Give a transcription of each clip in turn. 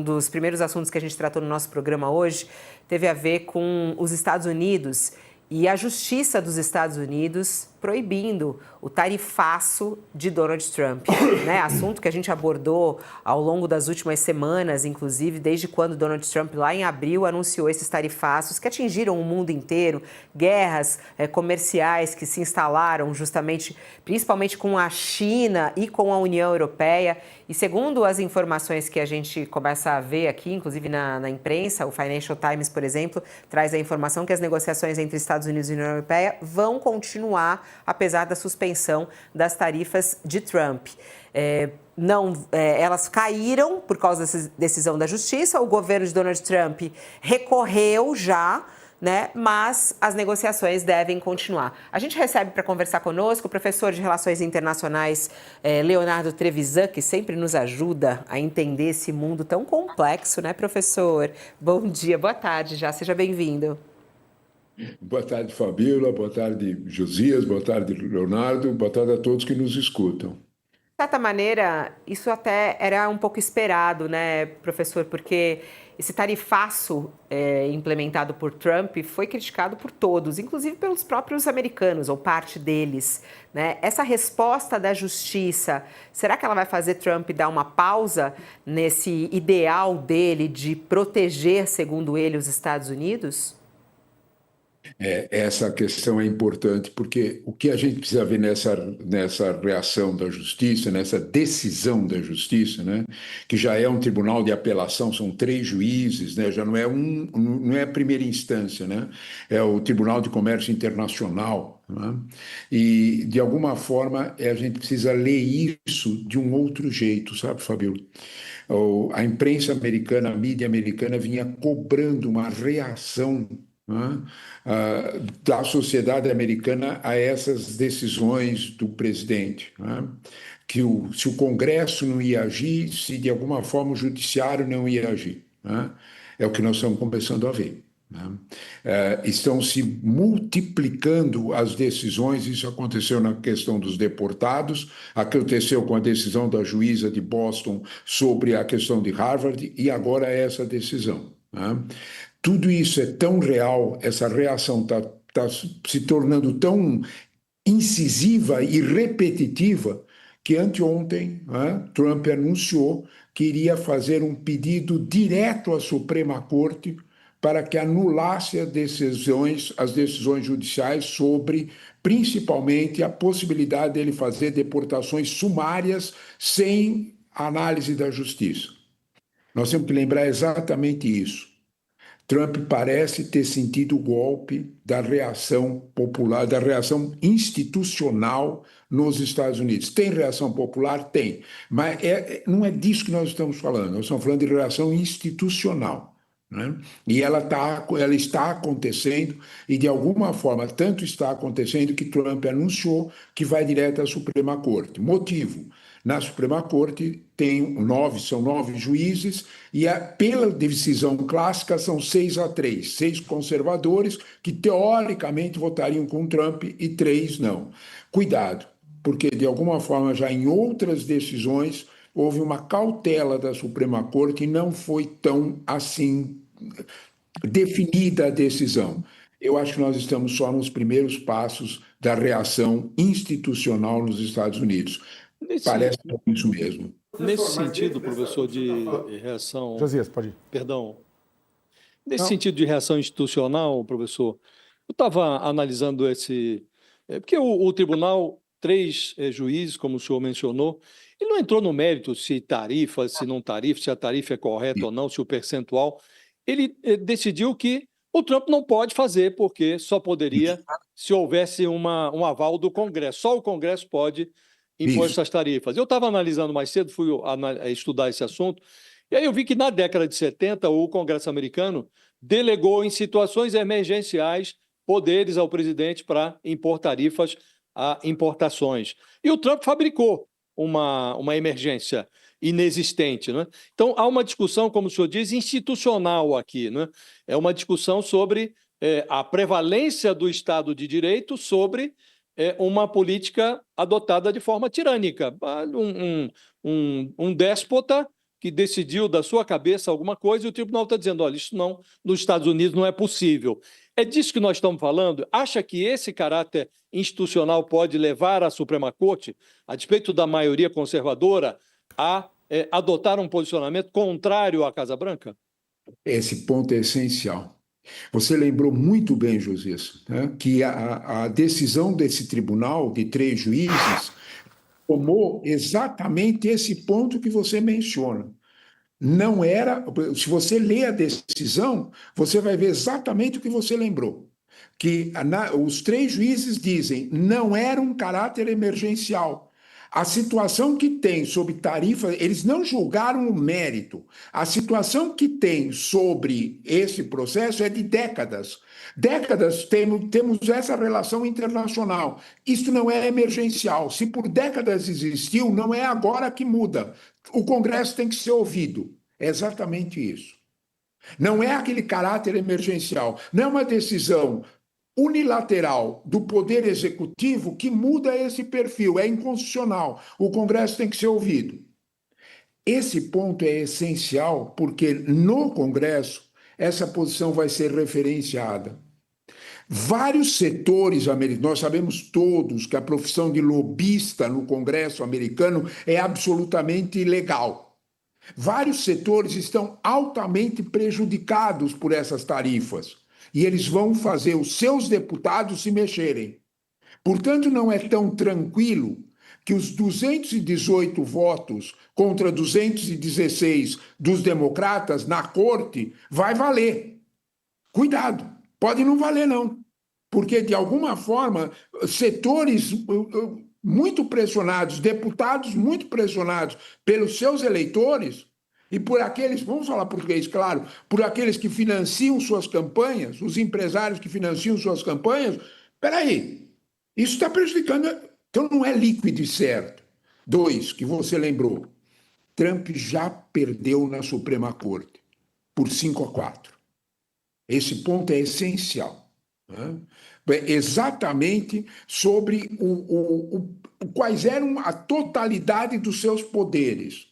Um dos primeiros assuntos que a gente tratou no nosso programa hoje teve a ver com os Estados Unidos e a Justiça dos Estados Unidos proibindo o tarifaço de Donald Trump, né? Assunto que a gente abordou ao longo das últimas semanas, inclusive desde quando Donald Trump, lá em abril, anunciou esses tarifaços que atingiram o mundo inteiro, guerras comerciais que se instalaram justamente, principalmente com a China e com a União Europeia. E segundo as informações que a gente começa a ver aqui, inclusive na imprensa, o Financial Times, por exemplo, traz a informação que as negociações entre Estados Unidos e União Europeia vão continuar, apesar da suspensão das tarifas de Trump. Elas caíram por causa dessa decisão da Justiça, o governo de Donald Trump recorreu já, né? Mas as negociações devem continuar. A gente recebe para conversar conosco o professor de Relações Internacionais, Leonardo Trevisan, que sempre nos ajuda a entender esse mundo tão complexo, né, professor? Bom dia, boa tarde já, seja bem-vindo. Boa tarde, Fabíola, boa tarde, Josias, boa tarde, Leonardo, boa tarde a todos que nos escutam. De certa maneira, isso até era um pouco esperado, né, professor? Porque esse tarifaço implementado por Trump foi criticado por todos, inclusive pelos próprios americanos, ou parte deles, né? Essa resposta da justiça, será que ela vai fazer Trump dar uma pausa nesse ideal dele de proteger, segundo ele, os Estados Unidos? Essa questão é importante, porque o que a gente precisa ver nessa reação da justiça, nessa decisão da justiça, né, que já é um tribunal de apelação, são 3 juízes, né, já não é a primeira instância, né, é o Tribunal de Comércio Internacional, né, e, de alguma forma, a gente precisa ler isso de um outro jeito, sabe, Fabio? A imprensa americana, a mídia americana vinha cobrando uma reação, né, da sociedade americana a essas decisões do presidente, né? Se o Congresso não ia agir, se de alguma forma o Judiciário não ia agir, né? É o que nós estamos começando a ver, né? Estão se multiplicando as decisões, isso aconteceu na questão dos deportados, aconteceu com a decisão da juíza de Boston sobre a questão de Harvard e agora essa decisão, né? Tudo isso é tão real, essa reação está se tornando tão incisiva e repetitiva que anteontem, né, Trump anunciou que iria fazer um pedido direto à Suprema Corte para que anulasse as decisões judiciais sobre, principalmente, a possibilidade dele fazer deportações sumárias sem análise da justiça. Nós temos que lembrar exatamente isso. Trump parece ter sentido o golpe da reação popular, da reação institucional nos Estados Unidos. Tem reação popular? Tem. Mas não é disso que nós estamos falando. Nós estamos falando de reação institucional, né? E ela está acontecendo, e de alguma forma, tanto está acontecendo que Trump anunciou que vai direto à Suprema Corte. Motivo: na Suprema Corte são 9 juízes, e pela decisão clássica são 6-3, 6 conservadores que teoricamente votariam com Trump e 3 não. Cuidado, porque de alguma forma já em outras decisões houve uma cautela da Suprema Corte e não foi tão assim definida a decisão. Eu acho que nós estamos só nos primeiros passos da reação institucional nos Estados Unidos. Parece isso mesmo. Nesse sentido, professor, de reação... Josias, pode ir. Perdão. Nesse sentido de reação institucional, professor, eu estava analisando esse... Porque o tribunal, 3 juízes, como o senhor mencionou, ele não entrou no mérito se tarifa, se não tarifa, se a tarifa é correta ou não, se o percentual... Ele decidiu que o Trump não pode fazer, porque só poderia se houvesse um aval do Congresso. Só o Congresso pode impor essas tarifas. Eu estava analisando mais cedo, fui estudar esse assunto, e aí eu vi que na década de 70 o Congresso americano delegou em situações emergenciais poderes ao presidente para impor tarifas a importações. E o Trump fabricou uma emergência inexistente, né? Então, há uma discussão, como o senhor diz, institucional aqui, né? É uma discussão sobre a prevalência do Estado de Direito sobre uma política adotada de forma tirânica. Um déspota que decidiu da sua cabeça alguma coisa e o tribunal está dizendo, olha, isso não, nos Estados Unidos não é possível. É disso que nós estamos falando? Acha que esse caráter institucional pode levar a Suprema Corte, a despeito da maioria conservadora, a adotar um posicionamento contrário à Casa Branca? Esse ponto é essencial. Você lembrou muito bem, Josias, né, que a decisão desse tribunal de 3 juízes tomou exatamente esse ponto que você menciona. Não era. Se você lê a decisão, você vai ver exatamente o que você lembrou. Que os 3 juízes dizem não era um caráter emergencial. A situação que tem sobre tarifa, eles não julgaram o mérito. A situação que tem sobre esse processo é de décadas. Décadas temos essa relação internacional. Isso não é emergencial. Se por décadas existiu, não é agora que muda. O Congresso tem que ser ouvido. É exatamente isso. Não é aquele caráter emergencial. Não é uma decisão unilateral do Poder Executivo que muda esse perfil. É inconstitucional. O Congresso tem que ser ouvido. Esse ponto é essencial porque no Congresso essa posição vai ser referenciada. Vários setores americanos, nós sabemos todos que a profissão de lobista no Congresso americano é absolutamente ilegal. Vários setores estão altamente prejudicados por essas tarifas e eles vão fazer os seus deputados se mexerem. Portanto, não é tão tranquilo que os 218 votos contra 216 dos democratas na corte vai valer. Cuidado, pode não valer não, porque de alguma forma setores muito pressionados, deputados muito pressionados pelos seus eleitores e por aqueles, vamos falar português, claro, por aqueles que financiam suas campanhas, os empresários que financiam suas campanhas. Espera aí, isso está prejudicando. Então não é líquido e certo. 2, que você lembrou, Trump já perdeu na Suprema Corte por 5-4. Esse ponto é essencial. Né? Exatamente sobre quais eram a totalidade dos seus poderes.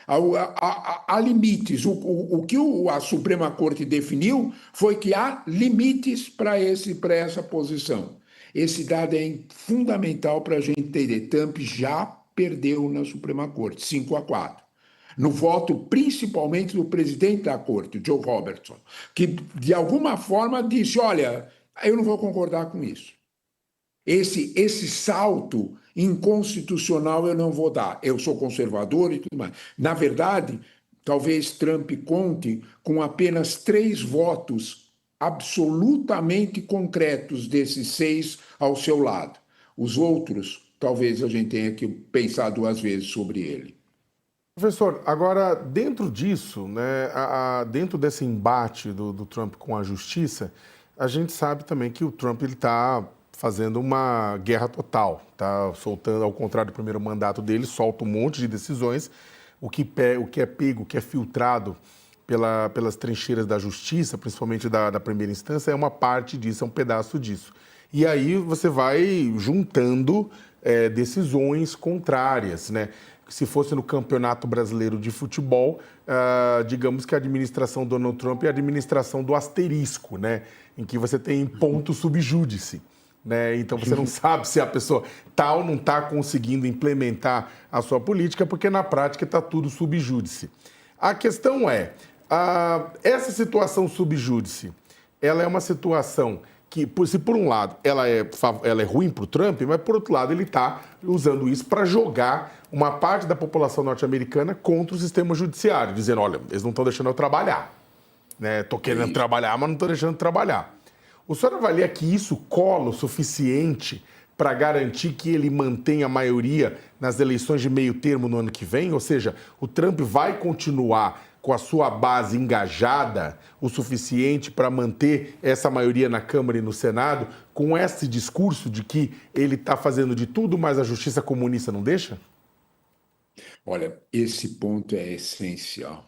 Há limites. O que a Suprema Corte definiu foi que há limites para essa posição. Esse dado é fundamental para a gente entender. Trump já perdeu na Suprema Corte, 5-4. No voto principalmente do presidente da Corte, Joe Robertson, que de alguma forma disse, olha, eu não vou concordar com isso. Esse salto inconstitucional eu não vou dar. Eu sou conservador e tudo mais. Na verdade, talvez Trump conte com apenas 3 votos absolutamente concretos desses 6 ao seu lado. Os outros, talvez a gente tenha que pensar 2 vezes sobre ele. Professor, agora, dentro disso, né, dentro desse embate do Trump com a justiça, a gente sabe também que o Trump está fazendo uma guerra total, tá soltando, ao contrário do primeiro mandato dele, solta um monte de decisões, o que é pego, o que é filtrado pelas trincheiras da justiça, principalmente da primeira instância, é uma parte disso, é um pedaço disso. E aí você vai juntando decisões contrárias, né? Se fosse no Campeonato Brasileiro de Futebol, digamos que a administração Donald Trump é a administração do asterisco, né? Em que você tem ponto subjúdice. Né? Então você não sabe se a pessoa está ou não está conseguindo implementar a sua política, porque na prática está tudo subjúdice. A questão é, essa situação subjúdice, ela é uma situação que, se por um lado ela é ruim para o Trump, mas por outro lado ele está usando isso para jogar uma parte da população norte-americana contra o sistema judiciário, dizendo, olha, eles não estão deixando eu trabalhar. Estou querendo trabalhar, mas não estou deixando eu trabalhar. O senhor avalia que isso cola o suficiente para garantir que ele mantenha a maioria nas eleições de meio termo no ano que vem? Ou seja, o Trump vai continuar com a sua base engajada o suficiente para manter essa maioria na Câmara e no Senado com esse discurso de que ele está fazendo de tudo, mas a justiça comunista não deixa? Olha, esse ponto é essencial.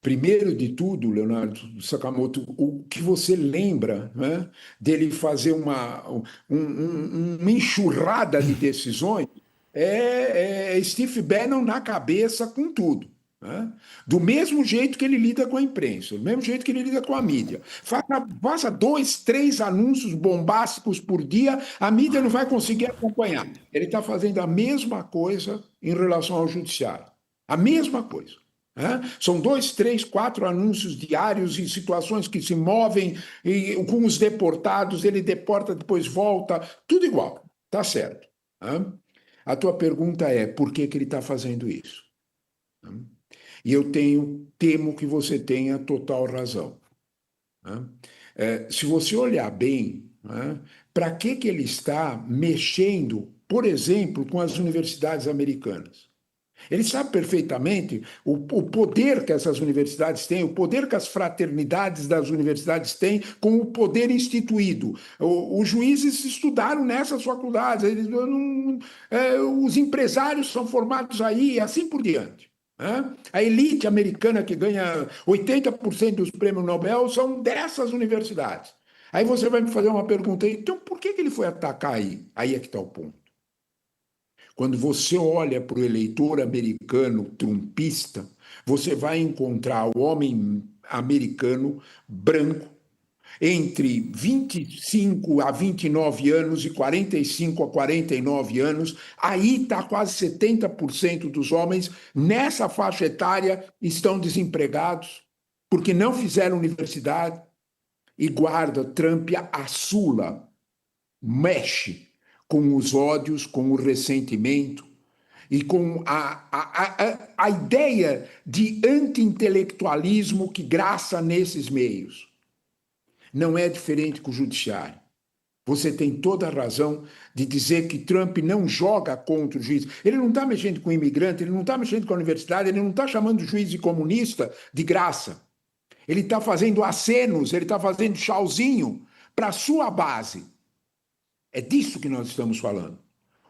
Primeiro de tudo, Leonardo Sakamoto, o que você lembra, né, dele fazer uma enxurrada de decisões é Steve Bannon na cabeça com tudo. né? Do mesmo jeito que ele lida com a imprensa, do mesmo jeito que ele lida com a mídia. Faça 2, 3 anúncios bombásticos por dia, a mídia não vai conseguir acompanhar. Ele está fazendo a mesma coisa em relação ao judiciário. A mesma coisa. Né? São 2, 3, 4 anúncios diários em situações que se movem, e com os deportados, ele deporta, depois volta, tudo igual. Tá certo. Né? A tua pergunta é, por que que ele está fazendo isso? E eu temo que você tenha total razão. Né? Se você olhar bem, né, para que ele está mexendo, por exemplo, com as universidades americanas? Ele sabe perfeitamente o poder que essas universidades têm, o poder que as fraternidades das universidades têm com o poder instituído. Os juízes estudaram nessas faculdades, os empresários são formados aí, e assim por diante. Né? A elite americana que ganha 80% dos prêmios Nobel são dessas universidades. Aí você vai me fazer uma pergunta, então por que ele foi atacar aí? Aí é que está o ponto. Quando você olha para o eleitor americano trumpista, você vai encontrar o homem americano branco entre 25 a 29 anos e 45 a 49 anos. Aí está quase 70% dos homens nessa faixa etária estão desempregados porque não fizeram universidade. E guarda, Trump assula, mexe com os ódios, com o ressentimento e com a ideia de anti-intelectualismo que graça nesses meios. Não é diferente com o judiciário. Você tem toda a razão de dizer que Trump não joga contra o juiz. Ele não está mexendo com o imigrante, ele não está mexendo com a universidade, ele não está chamando o juiz de comunista de graça. Ele está fazendo acenos, ele está fazendo tchauzinho para a sua base. É disso que nós estamos falando.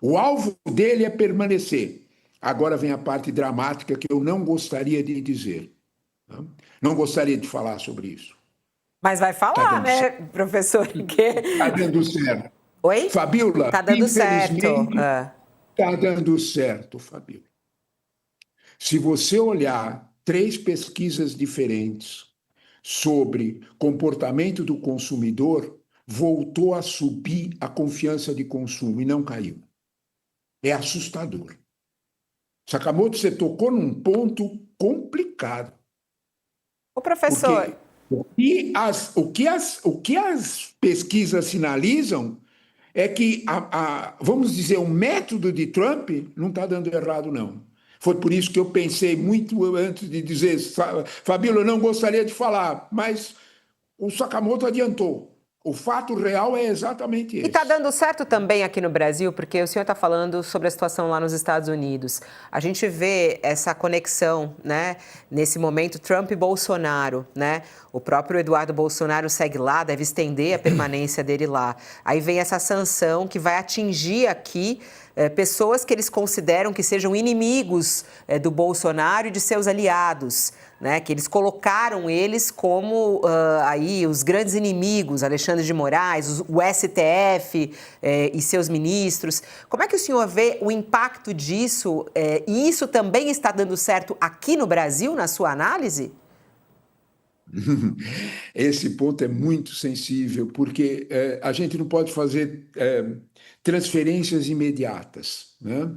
O alvo dele é permanecer. Agora vem a parte dramática que eu não gostaria de dizer. Não gostaria de falar sobre isso. Mas vai falar, né, certo, professor? Está dando certo. Oi? Fabíola, está dando certo. Está dando certo, Fabíola. Se você olhar 3 pesquisas diferentes sobre comportamento do consumidor, voltou a subir a confiança de consumo e não caiu. É assustador. Sakamoto, você tocou num ponto complicado. Ô, professor... O que as pesquisas sinalizam é que, vamos dizer, o método de Trump não está dando errado, não. Foi por isso que eu pensei muito antes de dizer, Fabíola, eu não gostaria de falar, mas o Sakamoto adiantou. O fato real é exatamente esse. E está dando certo também aqui no Brasil, porque o senhor está falando sobre a situação lá nos Estados Unidos. A gente vê essa conexão, né? Nesse momento, Trump e Bolsonaro, né? O próprio Eduardo Bolsonaro segue lá, deve estender a permanência dele lá. Aí vem essa sanção que vai atingir aqui pessoas que eles consideram que sejam inimigos do Bolsonaro e de seus aliados, né? Que eles colocaram eles como aí os grandes inimigos, Alexandre de Moraes, o STF e seus ministros. Como é que o senhor vê o impacto disso? E isso também está dando certo aqui no Brasil, na sua análise? Esse ponto é muito sensível, porque a gente não pode fazer transferências imediatas, né?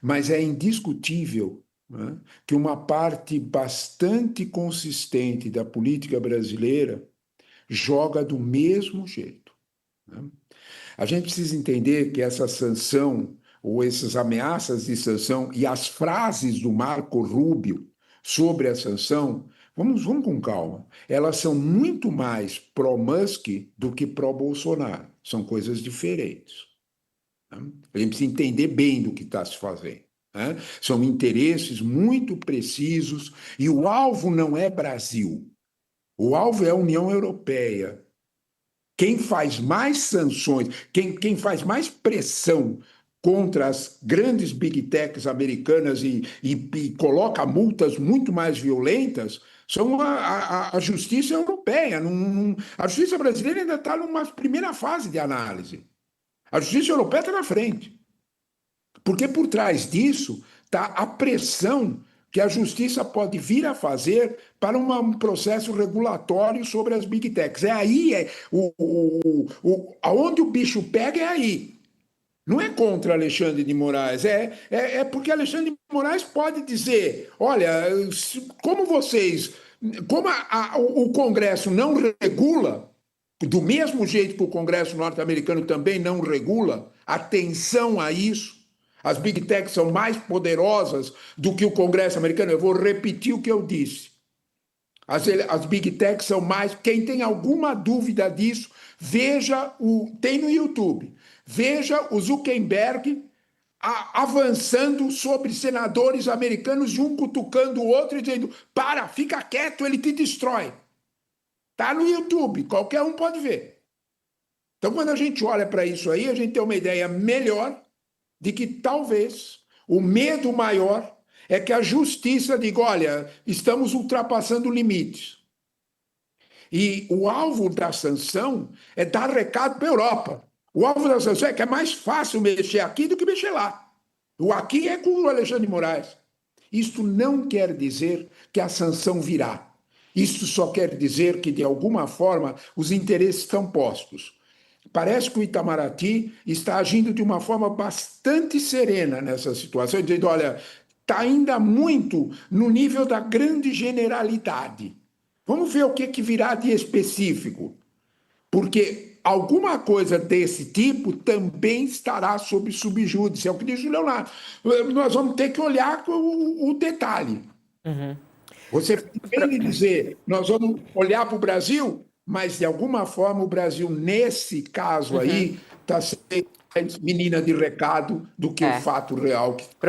Mas é indiscutível, né, que uma parte bastante consistente da política brasileira joga do mesmo jeito. Né? A gente precisa entender que essa sanção, ou essas ameaças de sanção, e as frases do Marco Rubio sobre a sanção, vamos com calma, elas são muito mais pró-Musk do que pró-Bolsonaro. São coisas diferentes. Né? A gente precisa entender bem do que está se fazendo. Né? São interesses muito precisos e o alvo não é Brasil. O alvo é a União Europeia. Quem faz mais sanções, quem faz mais pressão contra as grandes big techs americanas e coloca multas muito mais violentas são a justiça europeia. A justiça brasileira ainda está numa primeira fase de análise. A justiça europeia está na frente. Porque por trás disso está a pressão que a justiça pode vir a fazer para um processo regulatório sobre as Big Techs. É aí, aonde o bicho pega é aí. Não é contra Alexandre de Moraes, é porque Alexandre de Moraes pode dizer, olha, como o Congresso não regula, do mesmo jeito que o Congresso norte-americano também não regula, atenção a isso, as Big Techs são mais poderosas do que o Congresso americano. Eu vou repetir o que eu disse. As Big Techs são mais... Quem tem alguma dúvida disso, tem no YouTube. Veja o Zuckerberg avançando sobre senadores americanos, um cutucando o outro e dizendo, fica quieto, ele te destrói. Está no YouTube, qualquer um pode ver. Então, quando a gente olha para isso aí, a gente tem uma ideia melhor de que talvez o medo maior é que a justiça diga, olha, estamos ultrapassando limites. E o alvo da sanção é dar recado para a Europa. O alvo da sanção é que é mais fácil mexer aqui do que mexer lá. O aqui é com o Alexandre de Moraes. Isto não quer dizer que a sanção virá. Isto só quer dizer que, de alguma forma, os interesses estão postos. Parece que o Itamaraty está agindo de uma forma bastante serena nessa situação, dizendo, olha, está ainda muito no nível da grande generalidade. Vamos ver o que virá de específico, porque alguma coisa desse tipo também estará sob subjúdice, é o que diz o Leonardo. Nós vamos ter que olhar o detalhe. Uhum. Você tem que dizer, nós vamos olhar para o Brasil, mas de alguma forma o Brasil, nesse caso aí, está sendo menina de recado do que o fato real.